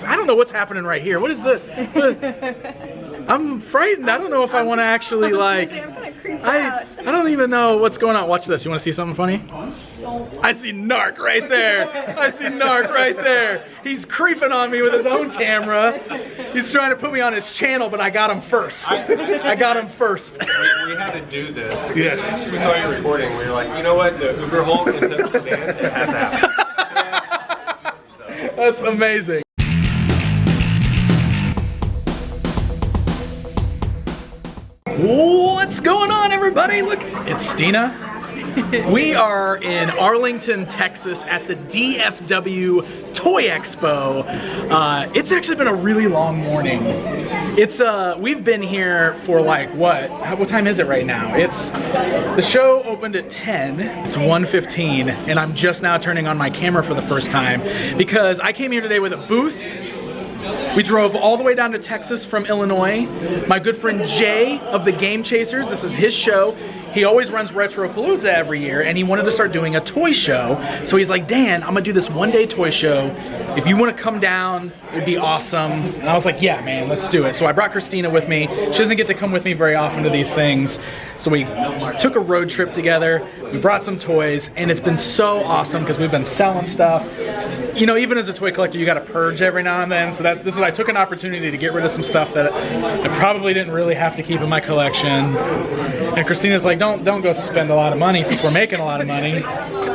I don't know what's happening right here. What is the I'm frightened. I don't know if I want to actually like I don't even know what's going on. Watch this. You want to see something funny? I see Narc right there. I see Narc right there. He's creeping on me with his own camera. He's trying to put me on his channel, but I got him first. I got him first. We had to do this because we saw you recording. We were like, you know what? The Uber Hulk and the sedan, it has to happen. That's amazing. What's going on, everybody? Look, it's Stina. We are in Arlington, Texas at the DFW Toy Expo. It's actually been a really long morning. We've been here for like, what time is it right now? The show opened at 10, it's 1:15, and I'm just now turning on my camera for the first time because I came here today with a booth. We drove all the way down to Texas from Illinois. My good friend Jay of the Game Chasers, this is his show. He always runs Retropalooza every year, and he wanted to start doing a toy show. So he's like, Dan, I'm gonna do this one-day toy show. If you wanna come down, it'd be awesome. And I was like, yeah, man, let's do it. So I brought Christina with me. She doesn't get to come with me very often to these things. So we took a road trip together. We brought some toys, and it's been so awesome because we've been selling stuff. You know, even as a toy collector, you gotta purge every now and then. So I took an opportunity to get rid of some stuff that I probably didn't really have to keep in my collection. And Christina's like, don't go spend a lot of money since we're making a lot of money. We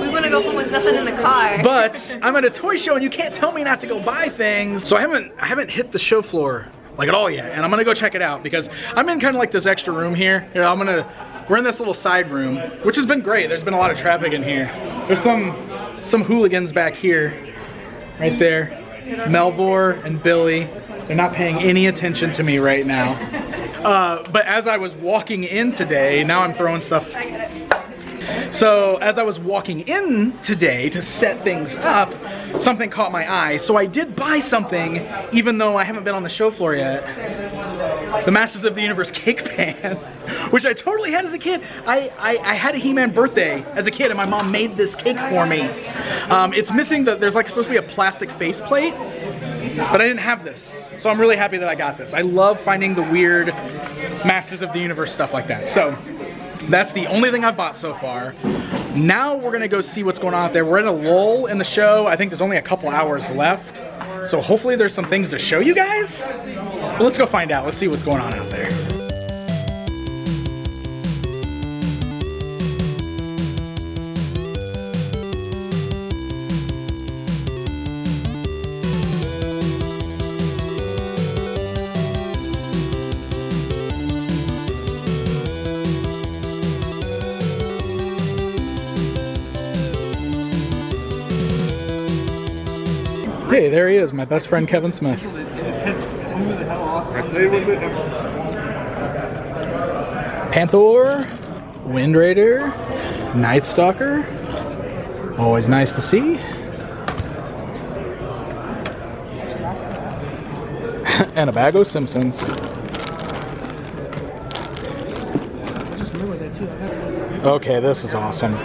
want to go home with nothing in the car. But I'm at a toy show and you can't tell me not to go buy things. So I haven't hit the show floor like at all yet, and I'm gonna go check it out because I'm in kind of like this extra room here. We're in this little side room, which has been great. There's been a lot of traffic in here. There's some hooligans back here, right there. Melvor and Billy. They're not paying any attention to me right now. But as I was walking in today, now I'm throwing stuff. So as I was walking in today to set things up, something caught my eye. So I did buy something, even though I haven't been on the show floor yet. The Masters of the Universe cake pan, which I totally had as a kid. I had a He-Man birthday as a kid, and my mom made this cake for me. It's missing there's like supposed to be a plastic faceplate, but I didn't have this. So I'm really happy that I got this. I love finding the weird Masters of the Universe stuff like that. So that's the only thing I've bought so far. Now we're gonna go see what's going on out there. We're in a lull in the show. I think there's only a couple hours left. So hopefully there's some things to show you guys. But let's go find out. Let's see what's going on out there. Hey, there he is, my best friend Kevin Smith. Panther, Wind Raider, Night Stalker, always nice to see. And a bag of Simpsons. Okay, this is awesome.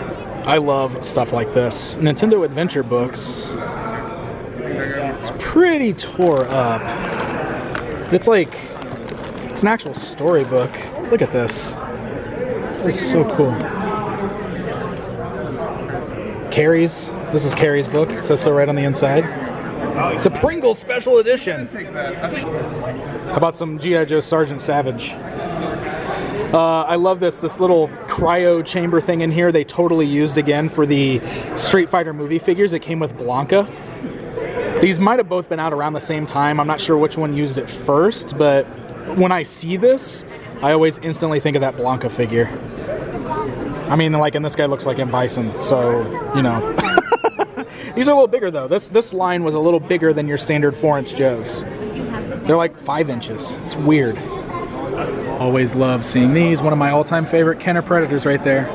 I love stuff like this. Nintendo Adventure books. It's pretty tore up. It's an actual storybook. Look at this. This is so cool. Carrie's. This is Carrie's book. It says so right on the inside. It's a Pringles special edition. How about some G.I. Joe Sergeant Savage? I love this little cryo chamber thing in here. They totally used again for the Street Fighter movie figures. It came with Blanca. These might have both been out around the same time. I'm not sure which one used it first, but when I see this, I always instantly think of that Blanca figure. I mean, like, and this guy looks like M. Bison, so, you know. These are a little bigger, though. This line was a little bigger than your standard 4-inch Joes. They're like 5 inches. It's weird. Always love seeing these. One of my all-time favorite Kenner Predators right there.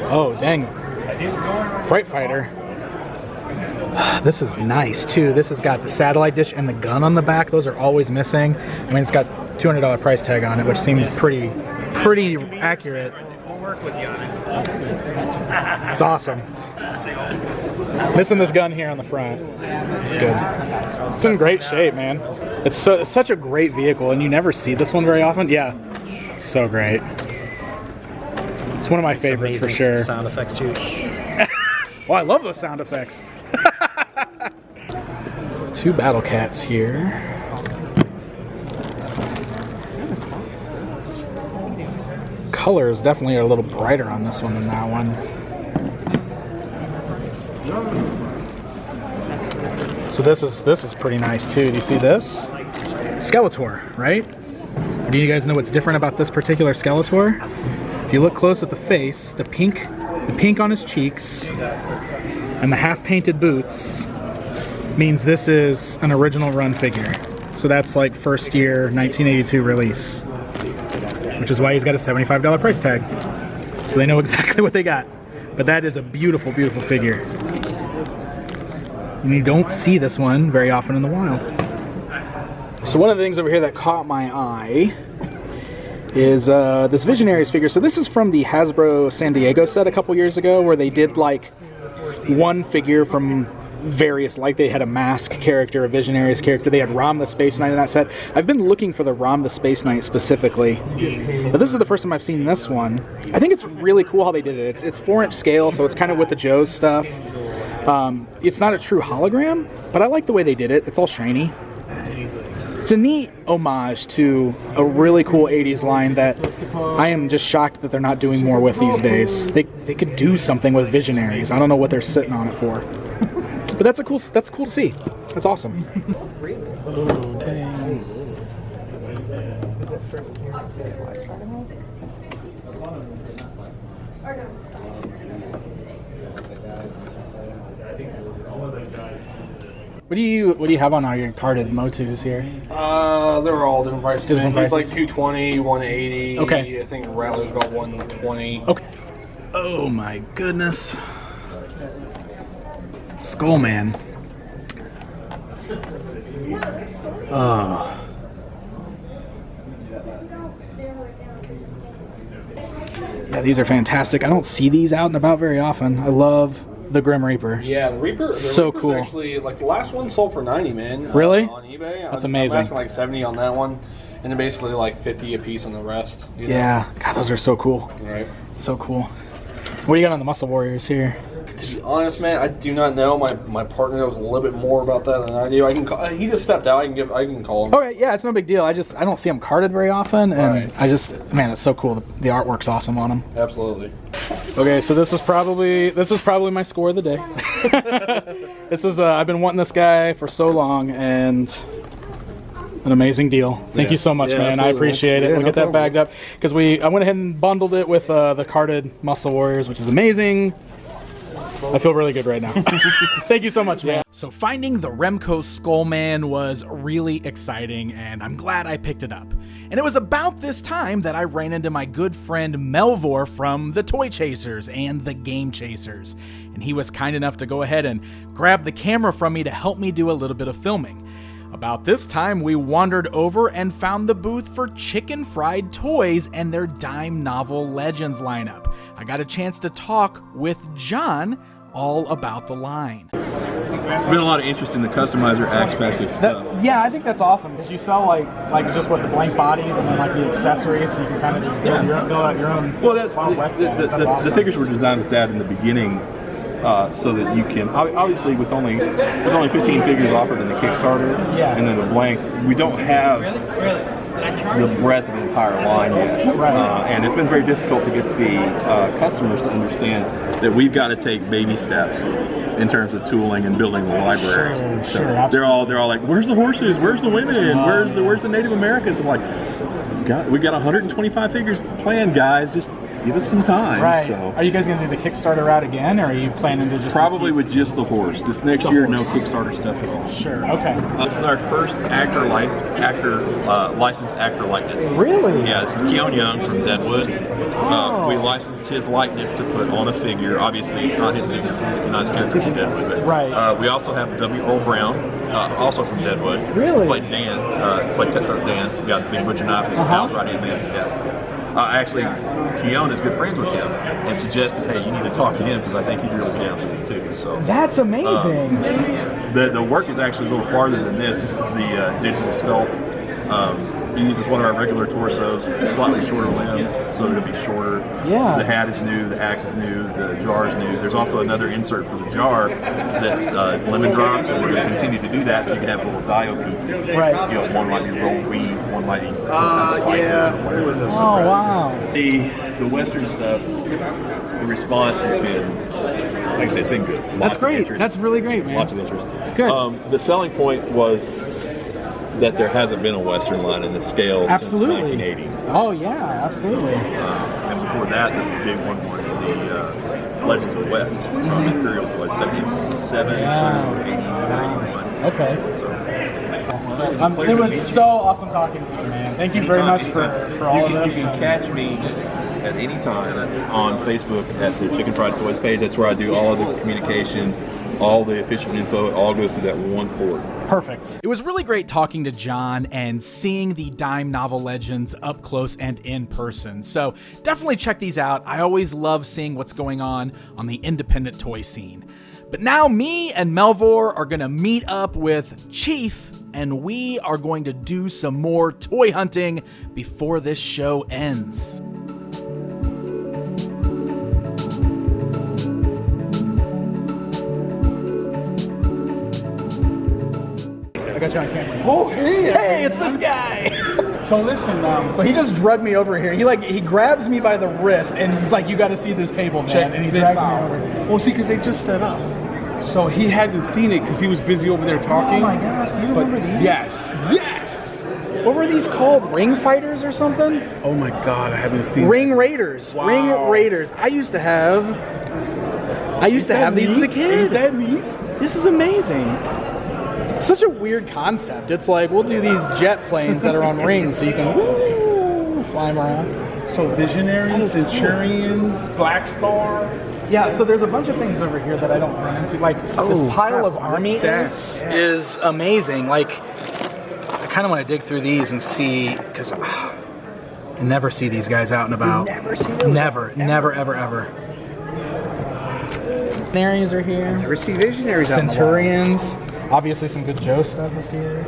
Oh, dang it. Fright Fighter. This is nice too. This has got the satellite dish and the gun on the back. Those are always missing. I mean, it's got $200 price tag on it, which seems pretty accurate. We'll work with you on it. It's awesome. Missing this gun here on the front. It's good. It's in great shape, man. It's such a great vehicle, and you never see this one very often. Yeah, it's so great. It's one of my favorites for sure. Sound effects too. Well, I love those sound effects. 2 Battle Cats here. Colors definitely are a little brighter on this one than that one. So this is pretty nice too. Do you see this? Skeletor, right? Do you guys know what's different about this particular Skeletor? If you look close at the face, the pink on his cheeks and the half-painted boots means this is an original run figure. So that's like first year 1982 release, which is why he's got a $75 price tag. So they know exactly what they got. But that is a beautiful, beautiful figure. And you don't see this one very often in the wild. So one of the things over here that caught my eye is this Visionaries figure. So this is from the Hasbro San Diego set a couple years ago, where they did like one figure from various, like they had a Mask character, a Visionaries character, they had Rom the Space Knight in that set. I've been looking for the Rom the Space Knight specifically, but this is the first time I've seen this one. I think it's really cool how they did it. It's 4-inch scale, so it's kind of with the Joe's stuff. It's not a true hologram, but I like the way they did it. It's all shiny. It's a neat homage to a really cool 80s line that I am just shocked that they're not doing more with these days. They could do something with Visionaries. I don't know what they're sitting on it for. But that's cool to see. That's awesome. Oh, dang. What do you have on all your carded Motus here? They're all different prices. Different prices? It's like 220, 180. Okay. I think Rattler's about 120. Okay. Oh my goodness. Skullman. Oh. Yeah, these are fantastic. I don't see these out and about very often. I love the Grim Reaper. Yeah, the Reaper. So Reaper's cool. Actually, like the last one sold for 90, man. Really? On eBay. That's amazing. I'm asking like 70 on that one, and then basically like 50 a piece on the rest. You know? Yeah. God, those are so cool. Right. So cool. What do you got on the Muscle Warriors here? To be honest, man, I do not know. My partner knows a little bit more about that than I do. I can call, he just stepped out. I can call him. Okay, yeah, it's no big deal. I don't see them carded very often, and Right. man, it's so cool. The artwork's awesome on them. Absolutely. Okay, so this is probably my score of the day. This is I've been wanting this guy for so long, and an amazing deal. Thank you so much, man. I appreciate it. We'll get that bagged up because I went ahead and bundled it with the carded Muscle Warriors, which is amazing. I feel really good right now. Thank you so much, man. So finding the Remco Skullman was really exciting, and I'm glad I picked it up. And it was about this time that I ran into my good friend Melvor from the Toy Chasers and the Game Chasers. And he was kind enough to go ahead and grab the camera from me to help me do a little bit of filming. About this time, we wandered over and found the booth for Chicken Fried Toys and their Dime Novel Legends lineup. I got a chance to talk with John all about the line. Been a lot of interest in the customizer aspect of stuff. Yeah, I think that's awesome because you sell like just with the blank bodies and then like the accessories, so you can kind of just build out your own. Well, that's the figures were designed with that in the beginning. So that you can obviously with only 15 figures offered in the Kickstarter, and then the blanks, we don't have the breadth of an entire line yet, and it's been very difficult to get the customers to understand that we've got to take baby steps in terms of tooling and building the library. They're all like, "Where's the horses? Where's the women? Where's the Native Americans?" I'm like, we got 125 figures planned, guys. Just give us some time. Right. So. Are you guys going to do the Kickstarter route again, or are you planning to just... Probably with just the horse. This next year, no Kickstarter stuff at all. Sure, okay. This is our first licensed actor likeness. Really? Yeah, this is Keon Young from Deadwood. We licensed his likeness to put on a figure. Obviously, it's not his figure, not his character from Deadwood. But, right. We also have W. Earl Brown, also from Deadwood. Really? Played Dan, played Cutthroat Dan. We got the big butcher knife, his pal's right-hand man. Yeah. Actually, Keon is good friends with him and suggested, hey, you need to talk to him because I think he'd really be down for this too. So That's amazing. The work is actually a little farther than this. This is the digital sculpt. He uses one of our regular torsos, slightly shorter limbs, so that it'll be shorter. Yeah. The hat is new, the axe is new, the jar is new. There's also another insert for the jar that is lemon drops, and we're going to continue to do that so you can have little dio pieces. Right. You know, one might be rolled wheat, one might be some kind of spices or whatever. Oh, wow. The Western stuff, the response has been, like I said, it's been good. That's great. That's really great, man. Lots of interest. Good. The selling point was that there hasn't been a Western line in this scale since 1980. Oh yeah, absolutely. And before that, the big one was the Legends of the West. Imperial was 77 through 81. Okay. So, it was so awesome talking to you, man. Thank you very much for all of this. You can catch me at any time on Facebook at the Chicken Fried Toys page. That's where I do all of the communication, all the official info. It all goes to that one port. Perfect. It was really great talking to John and seeing the dime novel legends up close and in person. So definitely check these out. I always love seeing what's going on the independent toy scene. But now me and Melvor are going to meet up with Chief, and we are going to do some more toy hunting before this show ends. I got you on camera. Oh, hey! Hey, it's this guy. So listen, so he just drugged me over here. He grabs me by the wrist and he's like, "You got to see this table, man." And he drags me over here. Well, see, because they just set up. So he hadn't seen it because he was busy over there talking. Oh my gosh, do you remember these? Yes. Yes! What were these called? Ring fighters or something? Oh my God, I haven't seen Ring Raiders. Wow. Ring Raiders. I used to have these as a kid. Ain't that neat? This is amazing. It's such a weird concept. It's like, we'll do these jet planes that are on rings so you can fly them around. So Visionaries, Centurions, Black Star. Yeah, so there's a bunch of things over here that I don't run into. Like, this pile of army is amazing. Like, I kind of want to dig through these and see, because I never see these guys out and about. You never see those? Never, ever. Visionaries are here. Never see Visionaries out in the wild. Centurions. Obviously some good Joe stuff is here.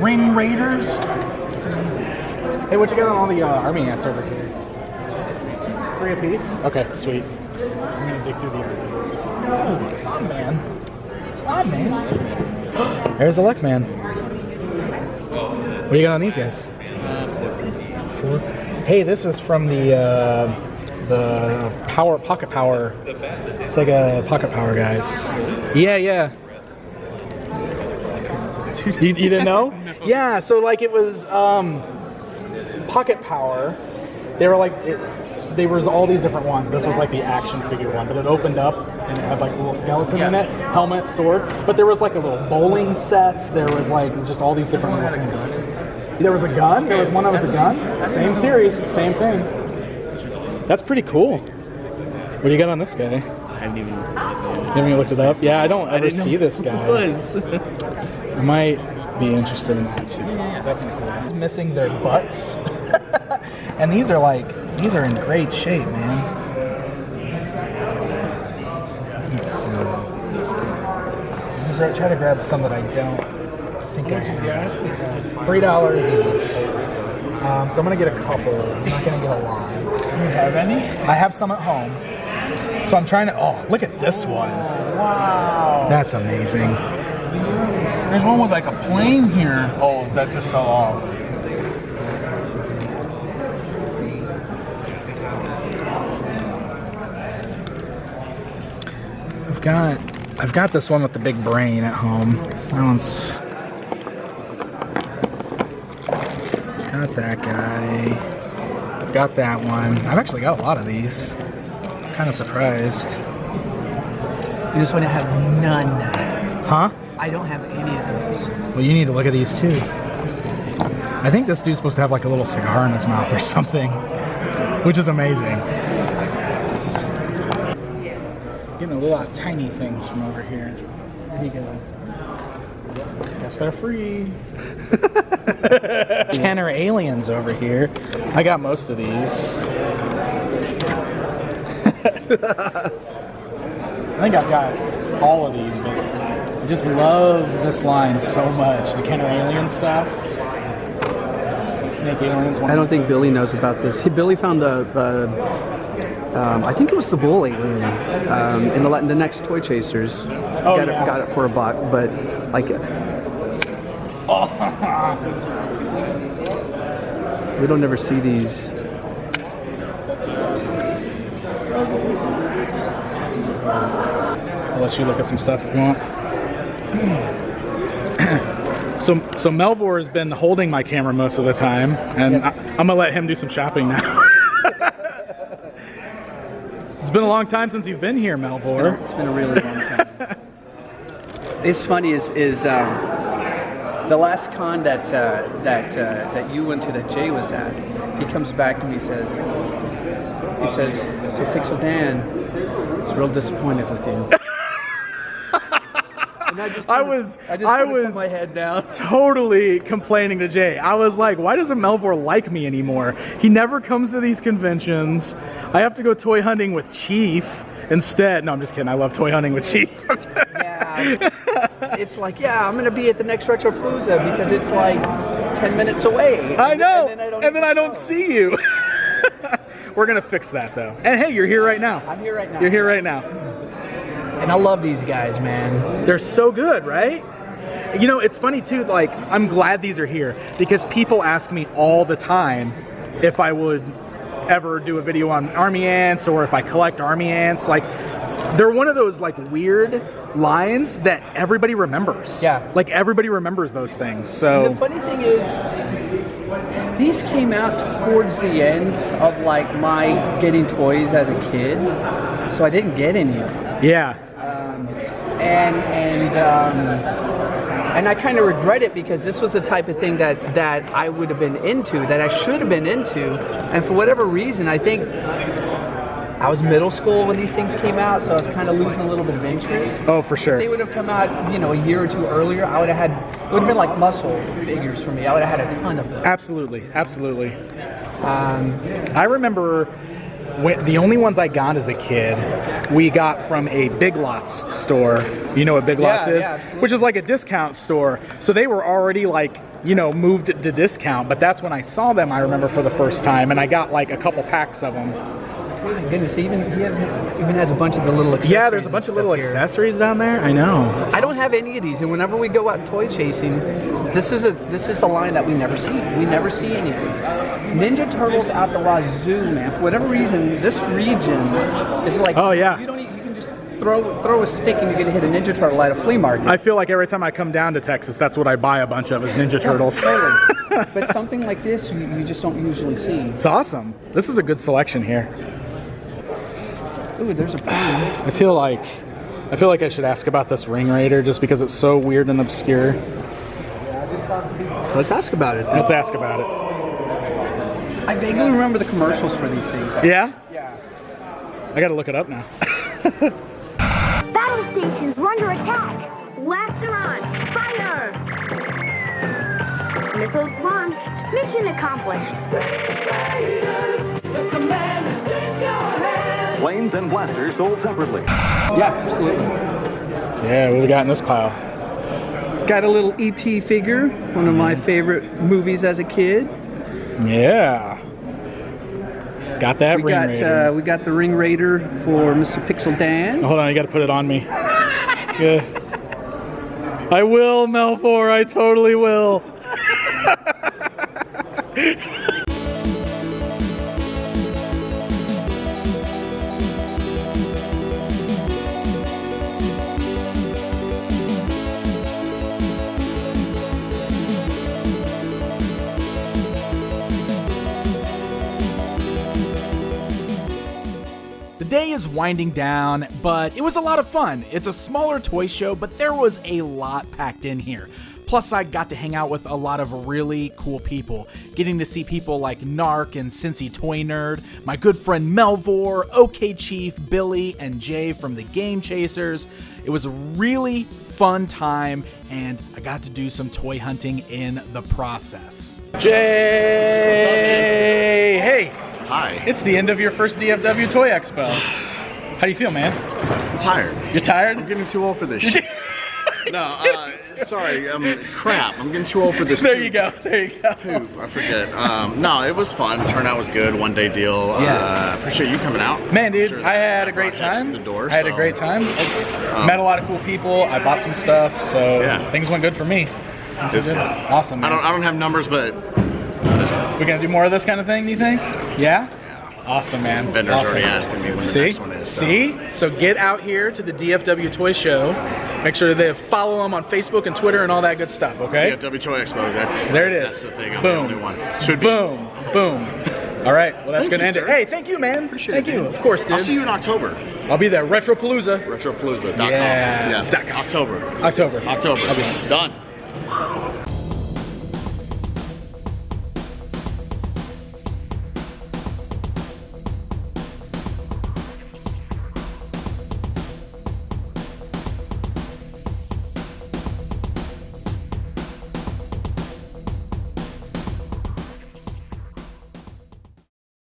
Ring Raiders. It's amazing. Hey, what you got on all the army ants over here? 3 apiece? Okay, sweet. I'm gonna dig through the army. Oh, come on, man. Come on, man. There's the luck, man. What do you got on these guys? 4. Hey, this is from the Pocket Power. It's like a Pocket Power, guys. Yeah. You didn't know? No. Yeah, so like it was Pocket Power. They were like, there was all these different ones. This was like the action figure one, but it opened up and it had like a little skeleton in it, helmet, sword. But there was like a little bowling set. There was like just all these different little things. There was a gun. There was one that was a gun. Same series, same thing. That's pretty cool. What do you got on this guy? I haven't even looked it up. Yeah, I don't ever see this guy. was. I might be interested in that too. That's cool. He's missing their butts. And these are in great shape, man. Let's see. I'm gonna try to grab some that I don't think I have. $3 each. So I'm gonna get a couple. I'm not gonna get a lot. Do you have any? I have some at home. So I'm trying to, look at this one. Wow. That's amazing. There's one with like a plane here. Oh, that just fell off. I've got this one with the big brain at home. That one's got that guy. I've got that one. I've actually got a lot of these. I'm kind of surprised. This one I have none. Huh? I don't have any of those. Well, you need to look at these too. I think this dude's supposed to have like a little cigar in his mouth or something, which is amazing. Getting a lot of tiny things from over here. There you go. Guess they're free. Kenner aliens over here. I got most of these. I think I've got all of these, but I just love this line so much. The Kenner alien stuff. Snake aliens. I don't think Billy knows about this. Billy found the I think it was the bull alien in the next Toy Chasers. Oh, Got it for $1, but like we don't ever see these. I'll let you look at some stuff if you want. So Melvor has been holding my camera most of the time, and Yes. I'm gonna let him do some shopping now. It's been a long time since you've been here, Melvor. It's been a really long time. It's funny is the last con that you went to that Jay was at. He comes back to me, he says, "So Pixel Dan is real disappointed with you." And I was put my head down. Totally complaining to Jay. I was like, why doesn't Melvor like me anymore? He never comes to these conventions. I have to go toy hunting with Chief instead. No, I'm just kidding. I love toy hunting with Chief. Yeah. It's like, I'm going to be at the next Retropalooza because it's like 10 minutes away. I know. And then I don't see you. We're going to fix that, though. And hey, you're here right now. I'm here right now. You're here right now. And I love these guys, man. They're so good, right? You know, it's funny too, like, I'm glad these are here because people ask me all the time if I would ever do a video on army ants or if I collect army ants. Like, they're one of those like weird lines that everybody remembers. Yeah. Like, everybody remembers those things. So And the funny thing is, these came out towards the end of like my getting toys as a kid, so I didn't get any of them. yeah. And I kind of regret it because this was the type of thing that I would have been into, that I should have been into, and for whatever reason, I think I was middle school when these things came out, so I was kind of losing a little bit of interest. Oh, for sure. If they would have come out, a year or two earlier, it would have been like muscle figures for me. I would have had a ton of them. Absolutely. I remember the only ones I got as a kid, we got from a Big Lots store. You know what Big Lots is? Yeah, absolutely. Which is like a discount store. So they were already like, moved to discount. But that's when I saw them, I remember, for the first time. And I got like a couple packs of them. My goodness, he even has a bunch of the little accessories. Yeah, there's a bunch of little accessories down there. I know. I don't have any of these, and whenever we go out toy chasing, this is the line that we never see. We never see any of these. Ninja Turtles out the wazoo, man. For whatever reason, this region is like, oh yeah, you can just throw a stick and you're gonna hit a Ninja Turtle at a flea market. I feel like every time I come down to Texas, that's what I buy a bunch of is Ninja Turtles. Totally. But something like this, you just don't usually see. It's awesome. This is a good selection here. Ooh, there's a plane. I feel like I should ask about this Ring Raider just because it's so weird and obscure. Let's ask about it. Let's ask about it. I vaguely remember the commercials for these things. Yeah? Yeah. I gotta look it up now. Battle stations are under attack. Blasts are on. Fire! Missiles launched. Mission accomplished. The command is in your hands. Planes and blasters sold separately. Yeah, absolutely. Yeah, what do we got in this pile? Got a little E.T. figure, one of my favorite movies as a kid. Yeah. Got that Ring Raider. We got the Ring Raider for Mr. Pixel Dan. Hold on, you gotta put it on me. Yeah. I will, Melvor, I totally will. The day is winding down, but it was a lot of fun. It's a smaller toy show, but there was a lot packed in here. Plus, I got to hang out with a lot of really cool people, getting to see people like Narc and Cincy Toy Nerd, my good friend Melvor, OKChief, Billy, and Jay from the Game Chasers. It was a really fun time, and I got to do some toy hunting in the process. Jay! Hey! Hi. It's the end of your first DFW Toy Expo. How do you feel, man? I'm tired. You're tired? I'm getting too old for this shit. No, sorry, crap. I'm getting too old for this. There you go. There you go. Poop, I forget. No, it was fun. Turnout was good. One day deal. Appreciate you coming out. Man, dude, Sure I had a great time. The door, I had a great time. Met a lot of cool people. I bought some stuff, so things went good for me. It's good. Awesome, man. I don't have numbers, but we gonna do more of this kind of thing, do you think? Yeah? Awesome, man. Vendors awesome. already asking me when the next one is. See? So get out here to the DFW Toy Show. Make sure they follow them on Facebook and Twitter and all that good stuff, okay? DFW Toy Expo. There it is. That's the thing. I'm Boom. the only one. Should be. Boom. Boom. All right. Well, that's going to end you, it. sir. Hey, thank you, man. Appreciate thank it. you. Of course, dude. I'll see you in October. I'll be there. Retropalooza. Retropalooza.com. Yeah. Yes. October. October. I'll be done.